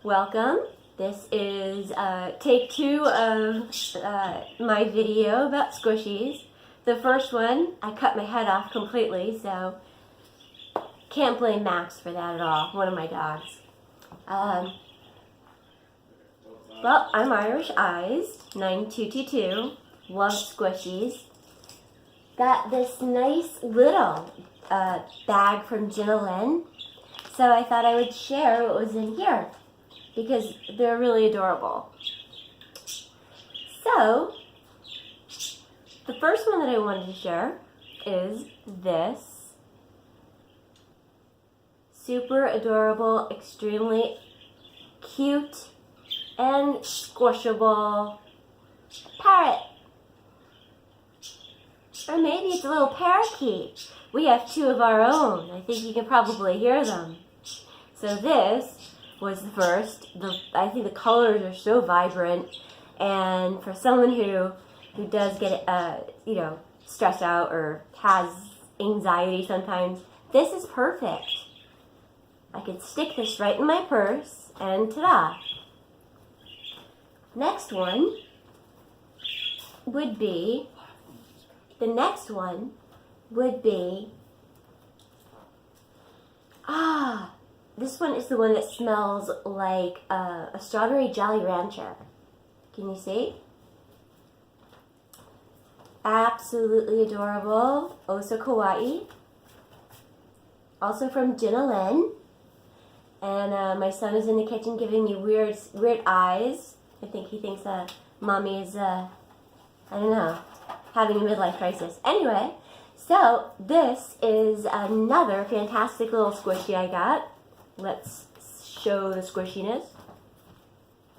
welcome. This is take 2 of my video about squishies. The first one, I cut my head off completely, so can't blame Max for that at all, one of my dogs. Well, I'm Irish Eyes, 9222, love squishies. Got this nice little bag from Jenna, so I thought I would share what was in here, because they're really adorable. So, the first one that I wanted to share is this super adorable, extremely cute, and squishable parrot. Or maybe it's a little parakeet. We have 2 of our own. I think you can probably hear them. So this was the first. I think the colors are so vibrant, and for someone who does get stressed out or has anxiety sometimes, this is perfect. I could stick this right in my purse, and ta-da! Next one would be, this one is the one that smells like a strawberry Jolly Rancher. Can you see? Absolutely adorable. Oh, so kawaii. Also from Jenna. And my son is in the kitchen giving me weird eyes. I think he thinks mommy is, I don't know, having a midlife crisis. Anyway, so this is another fantastic little squishy I got. Let's show the squishiness.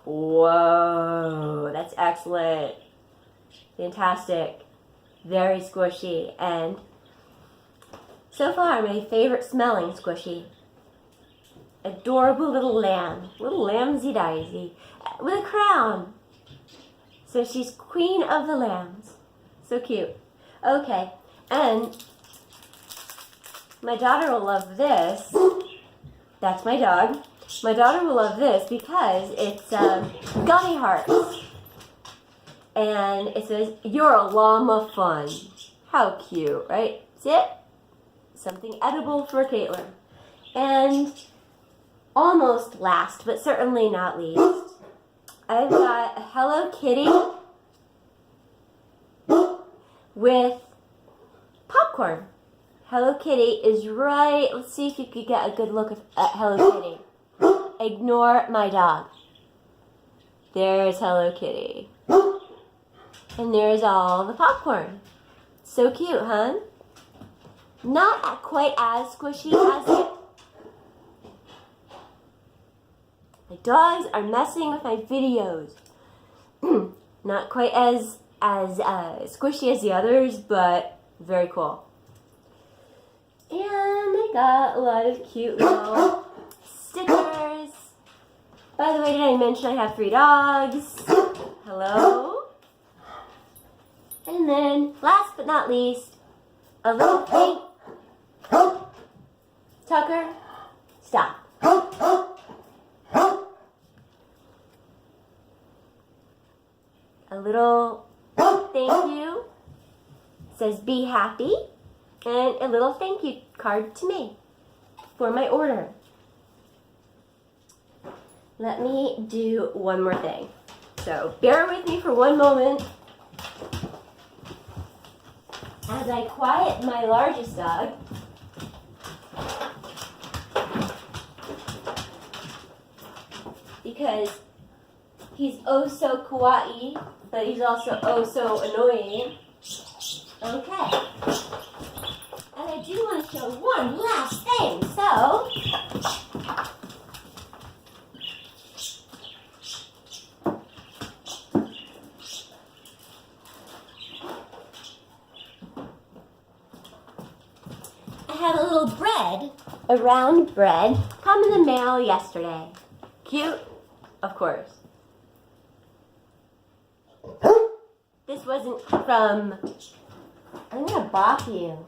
Whoa, that's excellent. Fantastic. Very squishy. And so far, my favorite smelling squishy. Adorable little lamb. Little lambsy-daisy. With a crown. So she's queen of the lambs. So cute. Okay, and my daughter will love this. That's my dog. My daughter will love this because it's gummy hearts. And it says, "You're a llama fun." How cute, right? See it? Something edible for Caitlin. And almost last, but certainly not least, I've got a Hello Kitty with popcorn. Hello Kitty is right. Let's see if you could get a good look at Hello Kitty. Ignore my dog. There's Hello Kitty. And there's all the popcorn. So cute, huh? Not quite as squishy as it. My dogs are messing with my videos. Not quite as squishy as the others, but very cool. And I got a lot of cute little stickers. By the way, did I mention I have 3 dogs? Hello? And then, last but not least, a little pink. Tucker, stop. A little thank you. It says be happy. And a little thank you card to me for my order. Let me do one more thing. So bear with me for one moment as I quiet my largest dog. Because he's oh so kawaii, but he's also oh so annoying. Okay. And I do want to show one last thing, so I had a little bread, a round bread, come in the mail yesterday. Cute? Of course. This wasn't from, I'm going to bop you.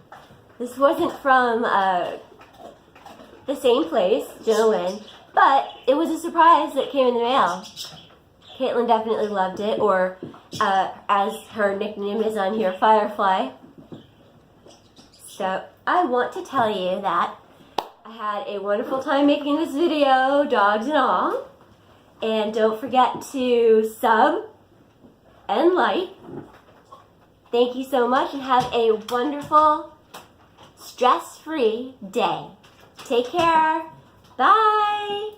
This wasn't from the same place, Jenna, But it was a surprise that came in the mail. Caitlin definitely loved it, or as her nickname is on here, Firefly. So I want to tell you that I had a wonderful time making this video, dogs and all. And don't forget to sub and like. Thank you so much and have a wonderful, stress-free day. Take care. Bye.